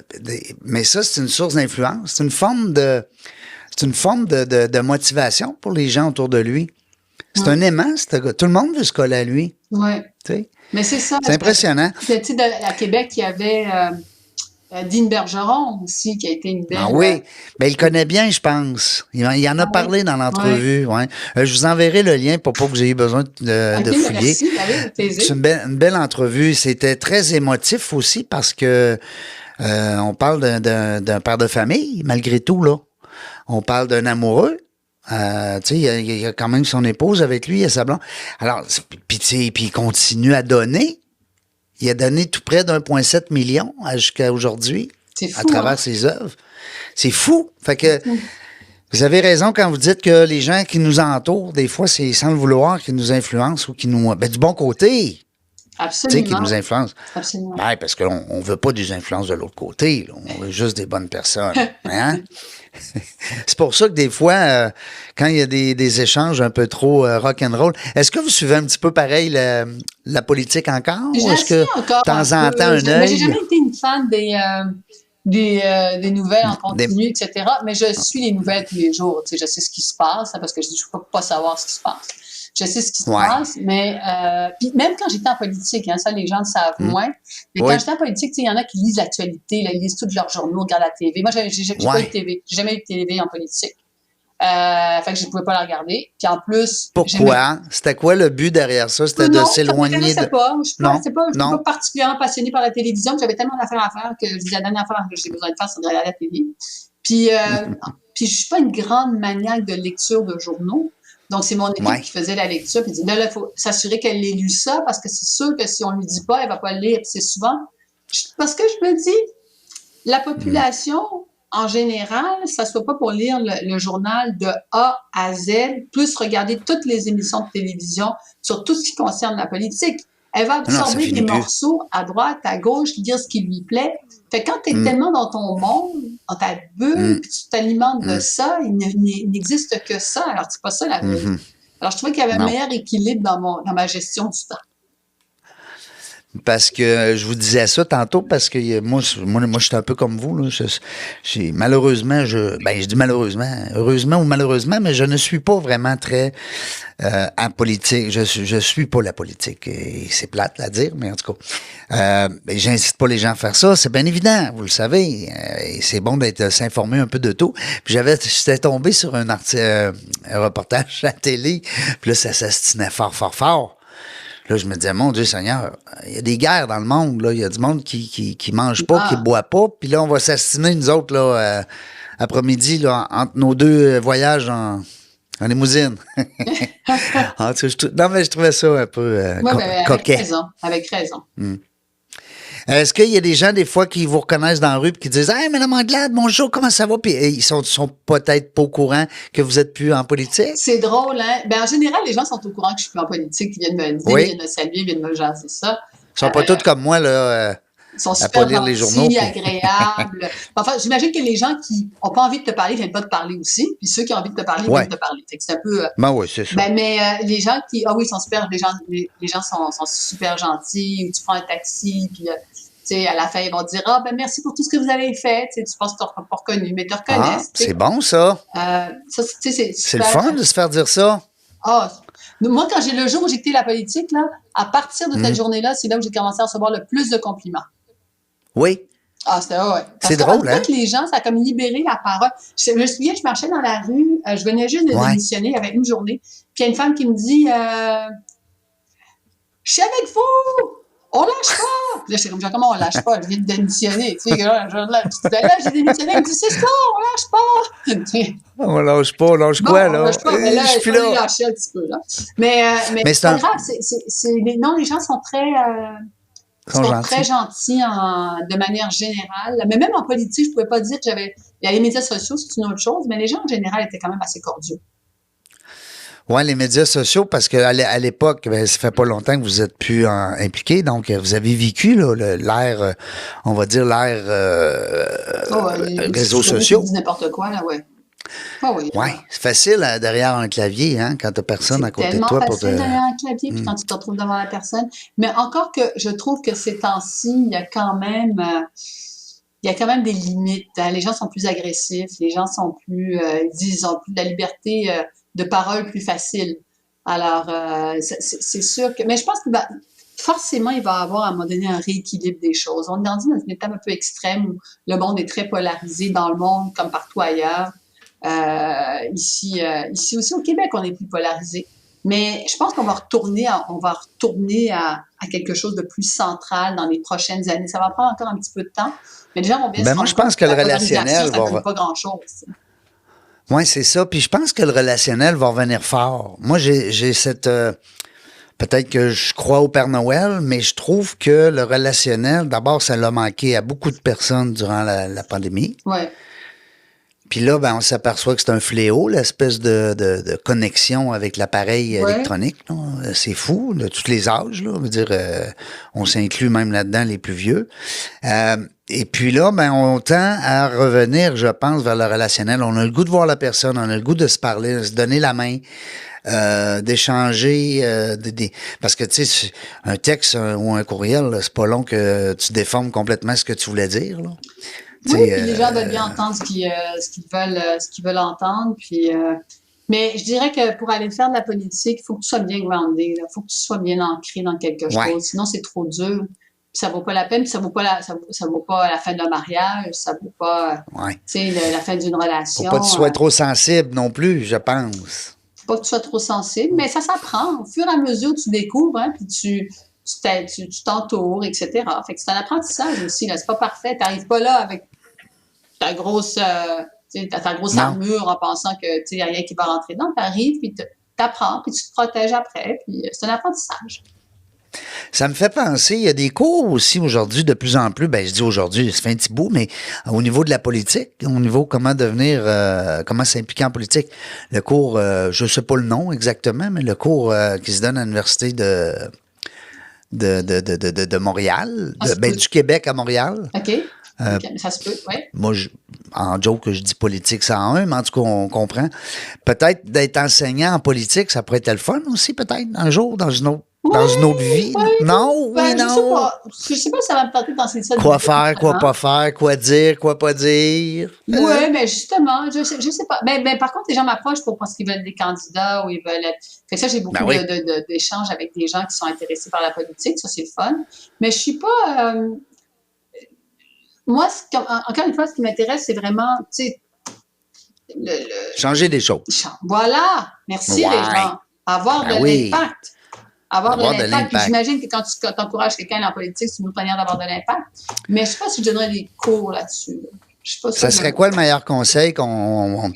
Mais ça, c'est une source d'influence. C'est une forme de motivation pour les gens autour de lui. C'est un aimant, ce gars. Tout le monde veut se coller à lui. Oui. Tu sais? Mais c'est ça. C'est impressionnant. Tu sais, à Québec, il y avait Dean Bergeron aussi, qui a été une belle... Ah oui, mais il le connaît bien, je pense. Il en a parlé dans l'entrevue. Ouais. Je vous enverrai le lien pour pas que vous ayez besoin de fouiller. Merci, c'est une belle entrevue. C'était très émotif aussi parce que on parle d'un père de famille, malgré tout, là. On parle d'un amoureux. Tu sais, il y a quand même son épouse avec lui, il y a sa blonde. Alors, puis il continue à donner. Il a donné tout près d'1,7 million jusqu'à aujourd'hui à travers ses œuvres. C'est fou. Fait que vous avez raison quand vous dites que les gens qui nous entourent, des fois, c'est sans le vouloir qui nous influencent ou qui nous... Ben, du bon côté. Absolument. Tu sais, qui nous influencent. Absolument. Ben, parce qu'on ne veut pas des influences de l'autre côté. Là. On veut juste des bonnes personnes. Hein? C'est pour ça que des fois, quand il y a des échanges un peu trop rock'n'roll, est-ce que vous suivez un petit peu pareil la politique encore? Ou est-ce que de temps en temps un œil? J'ai jamais été une fan des nouvelles en continu, etc. Mais je suis les nouvelles tous les jours. Tu sais, je sais ce qui se passe, parce que je ne peux pas savoir ce qui se passe. Je sais ce qui se passe, mais puis même quand j'étais en politique, ça les gens le savent moins. Mais quand j'étais en politique, il y en a qui lisent l'actualité, ils lisent tous leurs journaux, regardent la TV. Moi, j'ai pas eu de TV. J'ai jamais eu de TV en politique. Fait que je ne pouvais pas la regarder. Puis en plus... Pourquoi? C'était quoi le but derrière ça? C'était de s'éloigner de... Je suis pas particulièrement passionnée par la télévision. J'avais tellement d'affaires à faire que je disais, la dernière affaire que j'ai besoin de faire, c'est de regarder la télé. Puis, puis je suis pas une grande maniaque de lecture de journaux. Donc, c'est mon équipe qui faisait la lecture. Puis, là, il faut s'assurer qu'elle ait lu ça parce que c'est sûr que si on lui dit pas, elle va pas le lire. Puis c'est souvent... Parce que je me dis, la population... En général, ça ne soit pas pour lire le journal de A à Z, plus regarder toutes les émissions de télévision sur tout ce qui concerne la politique. Elle va absorber des morceaux à droite, à gauche, dire ce qui lui plaît. Fait que quand tu es tellement dans ton monde, dans ta bulle, puis tu t'alimentes de ça, il n'existe que ça. Alors, c'est pas ça la vie. Alors, je trouvais qu'il y avait un meilleur équilibre dans ma gestion du temps. Parce que je vous disais ça tantôt, parce que moi, je suis un peu comme vous. Là. Malheureusement, je dis malheureusement, heureusement ou malheureusement, mais je ne suis pas vraiment très en politique. Je suis pas la politique. Et c'est plate à dire, mais en tout cas, j'incite pas les gens à faire ça. C'est bien évident, vous le savez. Et c'est bon d'être s'informer un peu de tout. Puis j'étais tombé sur un reportage à la télé, puis là, ça s'astinait fort, fort, fort. Là, je me disais, mon Dieu Seigneur, il y a des guerres dans le monde, là. Il y a du monde qui mange pas, qui boit pas. Puis là, on va s'astiner, nous autres, là, après-midi, là, entre nos deux voyages en limousine. Non, mais je trouvais ça un peu coquet. Avec raison. Est-ce qu'il y a des gens, des fois, qui vous reconnaissent dans la rue et qui disent « Hey, Mme Anglade, bonjour, comment ça va? » Puis ils sont peut-être pas au courant que vous êtes plus en politique? C'est drôle, hein? Ben, en général, les gens sont au courant que je suis plus en politique, ils viennent me le dire, ils viennent me saluer, ils viennent me jaser ça. Ils sont pas tous comme moi, là. Ils sont à super pas lire les journaux. agréables. Enfin, j'imagine que les gens qui n'ont pas envie de te parler viennent pas te parler aussi. Puis ceux qui ont envie de te parler viennent te parler. Fait que c'est un peu. Ben oui, c'est ça. Mais les gens qui. Ah oui, ils sont super. Les gens sont super gentils. Ou tu prends un taxi, puis. À la fin, ils vont te dire « Ah, ben merci pour tout ce que vous avez fait. » Tu penses que tu n'as pas reconnu, mais tu reconnaissent. C'est bon, ça. C'est le fun de se faire dire ça. Ah, moi, quand le jour où j'ai quitté la politique, là, à partir de cette journée-là, c'est là où j'ai commencé à recevoir le plus de compliments. Oui. Ah, c'était ouais. C'est drôle, hein? Les gens, ça a comme libéré la parole. Je me souviens, je marchais dans la rue, je venais juste de démissionner avec une journée, puis il y a une femme qui me dit « Je suis avec vous! On lâche pas! » Puis là, j'étais comme, comment on lâche pas? Je viens de démissionner. Tu sais, là, j'ai démissionné. Elle me dit, c'est ça, on lâche pas! On lâche pas, on lâche quoi, là? On lâche pas, mais là, il faut les lâcher un petit peu, là. Mais c'est pas grave, les gens sont très gentils de manière générale. Mais même en politique, je pouvais pas dire que il y a les médias sociaux, c'est une autre chose, mais les gens en général étaient quand même assez cordiaux. Oui, les médias sociaux, parce qu'à l'époque, ça fait pas longtemps que vous êtes plus impliqués, donc vous avez vécu là, l'ère, on va dire l'ère réseaux sociaux. Tu dis n'importe quoi, là, ouais. Ah oui. Oui, c'est facile derrière un clavier, hein, quand t'as personne à côté de toi. C'est facile derrière un clavier, puis quand tu te retrouves devant la personne. Mais encore que je trouve que ces temps-ci, il y a quand même des limites. Hein. Les gens sont plus agressifs, les gens sont plus, ils ont plus de la liberté de parole plus facile. Alors, c'est sûr que... Mais je pense que forcément, il va y avoir à un moment donné un rééquilibre des choses. On est dans une étape un peu extrême où le monde est très polarisé dans le monde comme partout ailleurs. Ici aussi au Québec, on est plus polarisé. Mais je pense qu'on va retourner à quelque chose de plus central dans les prochaines années. Ça va prendre encore un petit peu de temps, mais les gens vont bien se rendre compte. Moi, je pense que le relationnel ça ne pas grand-chose. Oui, c'est ça. Puis je pense que le relationnel va revenir fort. Moi, j'ai cette... peut-être que je crois au Père Noël, mais je trouve que le relationnel, d'abord, ça l'a manqué à beaucoup de personnes durant la pandémie. Oui. Puis là, on s'aperçoit que c'est un fléau, l'espèce de connexion avec l'appareil électronique. Là. C'est fou, de tous les âges. Là. On veut dire, on s'inclut même là-dedans les plus vieux. Et puis là, on tend à revenir, je pense, vers le relationnel. On a le goût de voir la personne, on a le goût de se parler, de se donner la main, d'échanger, parce que tu sais, un texte ou un courriel, là, c'est pas long que tu déformes complètement ce que tu voulais dire. Là. Oui, puis les gens veulent bien entendre ce qu'ils veulent entendre. Puis, mais je dirais que pour aller faire de la politique, il faut que tu sois bien groundé, il faut que tu sois bien ancré dans quelque chose. Sinon, c'est trop dur. Puis ça vaut pas la peine, puis ça vaut pas la fin d'un mariage, ça vaut pas la fin d'une relation. Faut pas que tu sois trop sensible non plus, je pense. Faut pas que tu sois trop sensible, mais ça s'apprend. Au fur et à mesure, tu découvres, hein, puis tu t'entoures, etc. Fait que c'est un apprentissage aussi, là. C'est pas parfait. T'arrives pas là avec ta grosse armure en pensant que il y a rien qui va rentrer dedans. T'arrives, puis t'apprends, puis tu te protèges après, puis c'est un apprentissage. Ça me fait penser, il y a des cours aussi aujourd'hui, de plus en plus, je dis aujourd'hui, ça fait un petit bout, mais au niveau de la politique, au niveau comment comment s'impliquer en politique. Le cours, je sais pas le nom exactement, mais le cours qui se donne à l'Université de Montréal, du Québec à Montréal. OK. Ça se peut, oui. Moi, en joke, je dis politique 101, mais en tout cas, on comprend. Peut-être d'être enseignant en politique, ça pourrait être le fun aussi, peut-être, un jour, dans une autre dans une autre vie? Non, oui, non. Je sais pas si ça va me tenter dans ces ça. Quoi faire, quoi pas faire, quoi dire, quoi pas dire. Oui, mais justement, je sais pas. Mais par contre, les gens m'approchent parce qu'ils veulent des candidats ou ils veulent être. Fait que ça, j'ai beaucoup d'échanges avec des gens qui sont intéressés par la politique. Ça, c'est le fun. Mais je suis pas. Moi, encore une fois, ce qui m'intéresse, c'est vraiment, tu sais, changer des choses. Voilà. Merci, les gens. Avoir de l'impact. Avoir de l'impact. Puis j'imagine que quand tu encourages quelqu'un en politique, c'est une autre manière d'avoir de l'impact. Mais je sais pas si je donnerais des cours là-dessus. Ça serait quoi le meilleur conseil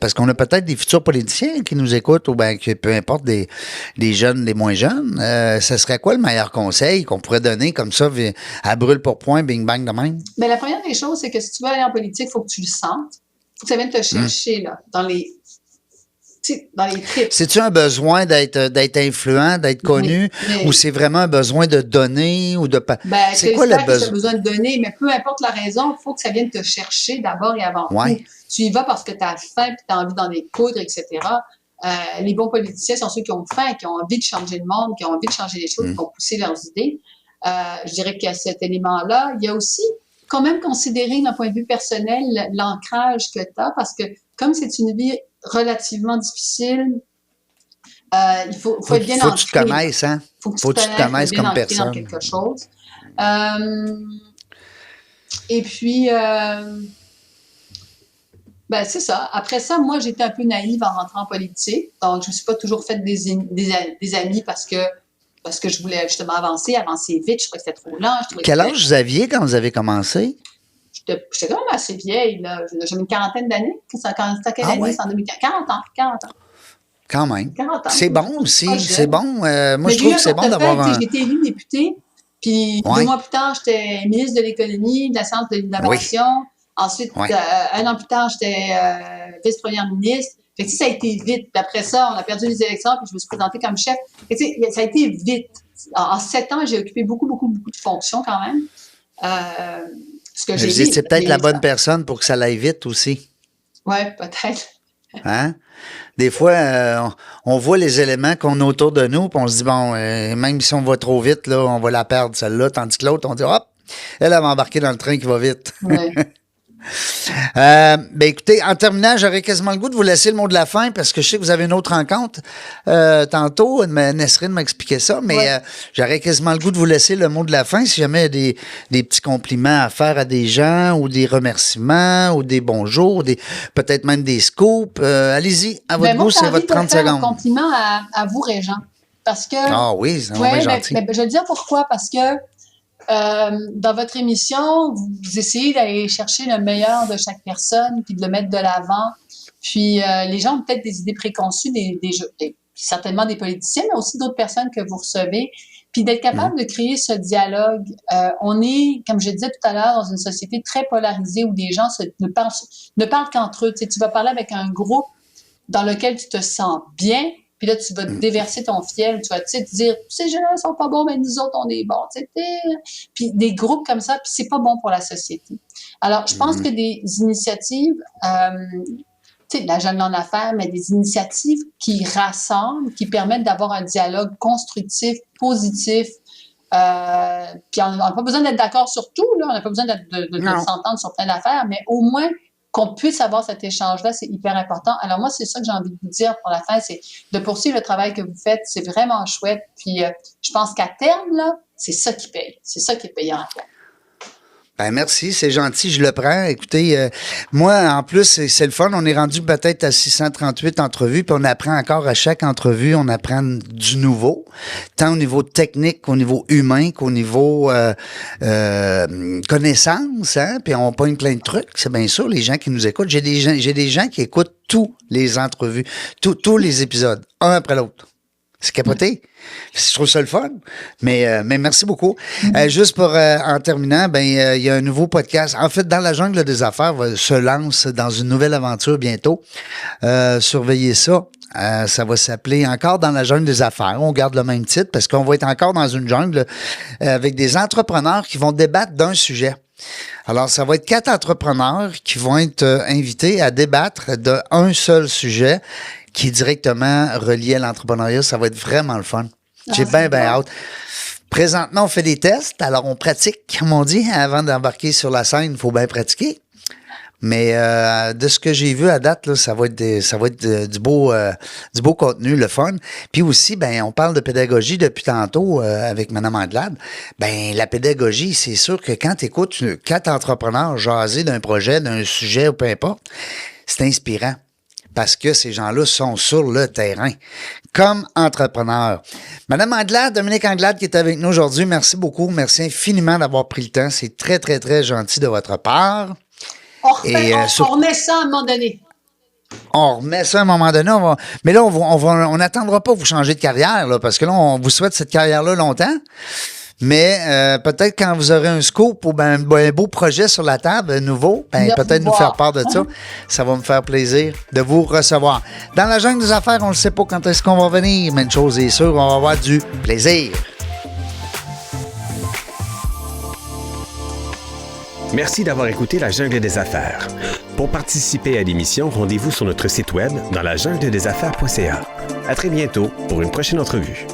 parce qu'on a peut-être des futurs politiciens qui nous écoutent ou bien que peu importe des jeunes, des moins jeunes. Ça serait quoi le meilleur conseil qu'on pourrait donner comme ça à brûle pour point, bing bang de même? Bien, la première des choses, c'est que si tu veux aller en politique, il faut que tu le sentes. Il faut que ça vienne te chercher là, dans les tripes. C'est-tu un besoin d'être influent, d'être connu, ou c'est vraiment un besoin de donner ou de c'est quoi le besoin? Tu as besoin de donner, mais peu importe la raison, il faut que ça vienne te chercher d'abord et avant tout. Tu y vas parce que tu as faim, puis tu as envie d'en découdre, etc. Les bons politiciens sont ceux qui ont faim, qui ont envie de changer le monde, qui ont envie de changer les choses, qui ont poussé leurs idées. Je dirais qu'il y a cet élément-là. Il y a aussi quand même considérer d'un point de vue personnel l'ancrage que tu as, parce que comme c'est une vie relativement difficile, il faut être bien ancré. Faut que tu te connaisses, hein? Faut que tu te connaisses comme personne. Dans quelque chose. Et puis, c'est ça. Après ça, moi, j'étais un peu naïve en rentrant en politique. Donc, je me suis pas toujours fait des amis parce que je voulais justement avancer vite. Je trouvais que c'était trop lent. Quel âge vous aviez quand vous avez commencé? J'étais quand même assez vieille, là. J'avais une quarantaine d'années. C'était quelle année? C'est en 2015. 40 ans. Quand même. 40 ans. C'est bon aussi. C'est bon. Moi, je trouve que c'est bon d'avoir J'ai été élue députée. Puis 2 mois plus tard, j'étais ministre de l'Économie, de la Science, de l'Innovation. Ensuite, 1 an plus tard, j'étais vice-première ministre. Fait que ça a été vite. Puis après ça, on a perdu les élections, puis je me suis présentée comme chef. Fait que ça a été vite. En 7 ans, j'ai occupé beaucoup de fonctions quand même. C'est peut-être la bonne personne pour que ça aille vite aussi. Oui, peut-être. Hein? Des fois, on voit les éléments qu'on a autour de nous, puis on se dit, bon, même si on va trop vite, là, on va la perdre, celle-là. Tandis que l'autre, on dit, hop, elle va embarquer dans le train qui va vite. Oui. Écoutez, en terminant, j'aurais quasiment le goût de vous laisser le mot de la fin parce que je sais que vous avez une autre rencontre tantôt. Nesrine m'a expliqué ça, mais j'aurais quasiment le goût de vous laisser le mot de la fin si jamais il y a des petits compliments à faire à des gens ou des remerciements ou des bonjours, peut-être même des scoops. Allez-y, à votre goût, c'est votre 30 secondes. Un compliment à vous, Régent, parce que... Ah oui, c'est vraiment gentil. Je vais dire pourquoi, parce que dans votre émission, vous essayez d'aller chercher le meilleur de chaque personne puis de le mettre de l'avant. Puis les gens ont peut-être des idées préconçues, certainement des politiciens, mais aussi d'autres personnes que vous recevez. Puis d'être capable de créer ce dialogue. On est, comme je disais tout à l'heure, dans une société très polarisée où des gens ne parlent qu'entre eux. Tu sais, tu vas parler avec un groupe dans lequel tu te sens bien. Puis là, tu vas te déverser ton fiel, tu vas te dire, ces gens-là sont pas bons, mais nous autres, on est bons. Puis des groupes comme ça, puis c'est pas bon pour la société. Alors, je pense que des initiatives, la Jeune en affaires, mais des initiatives qui rassemblent, qui permettent d'avoir un dialogue constructif, positif. Puis on n'a pas besoin d'être d'accord sur tout, là. On n'a pas besoin de s'entendre sur plein d'affaires, mais au moins qu'on puisse avoir cet échange-là, c'est hyper important. Alors moi, c'est ça que j'ai envie de vous dire pour la fin, c'est de poursuivre le travail que vous faites. C'est vraiment chouette. Puis je pense qu'à terme, là, c'est ça qui paye. C'est ça qui est payant à terme. Ben merci, c'est gentil, je le prends. Écoutez, moi, en plus, c'est le fun. On est rendu peut-être à 638 entrevues, puis on apprend encore à chaque entrevue, on apprend du nouveau, tant au niveau technique qu'au niveau humain, qu'au niveau connaissance, hein, puis on pogne plein de trucs. C'est bien sûr, les gens qui nous écoutent. J'ai des gens qui écoutent tous les entrevues, tous les épisodes, un après l'autre. C'est capoté. Je trouve ça le fun. Mais merci beaucoup. Juste pour en terminant, il y a un nouveau podcast. En fait, Dans la jungle des affaires se lance dans une nouvelle aventure bientôt. Surveillez ça. Ça va s'appeler Encore dans la jungle des affaires. On garde le même titre parce qu'on va être encore dans une jungle avec des entrepreneurs qui vont débattre d'un sujet. Alors, ça va être 4 entrepreneurs qui vont être invités à débattre d'un seul sujet qui est directement relié à l'entrepreneuriat. Ça va être vraiment le fun. J'ai c'est bien bon. hâte. Présentement, on fait des tests, alors on pratique, comme on dit. Avant d'embarquer sur la scène, il faut bien pratiquer. Mais de ce que j'ai vu à date, là, ça va être du beau contenu, le fun. Puis aussi, ben, on parle de pédagogie depuis tantôt avec Mme Anglade. Ben, la pédagogie, c'est sûr que quand tu écoutes 4 entrepreneurs jaser d'un projet, d'un sujet ou peu importe, c'est inspirant. Parce que ces gens-là sont sur le terrain, comme entrepreneurs. Madame Anglade, Dominique Anglade qui est avec nous aujourd'hui, merci beaucoup. Merci infiniment d'avoir pris le temps. C'est très, très, très gentil de votre part. On remet ça à un moment donné. On remet ça à un moment donné. Mais là, on n'attendra pas vous changer de carrière, là, parce que là, on vous souhaite cette carrière-là longtemps. Mais peut-être quand vous aurez un scoop ou un beau projet sur la table, nouveau, peut-être nous faire part de ça. Ça va me faire plaisir de vous recevoir. Dans la jungle des affaires, on ne sait pas quand est-ce qu'on va venir, mais une chose est sûre, on va avoir du plaisir. Merci d'avoir écouté La Jungle des Affaires. Pour participer à l'émission, rendez-vous sur notre site web dans lajungledesaffaires.ca. À très bientôt pour une prochaine entrevue.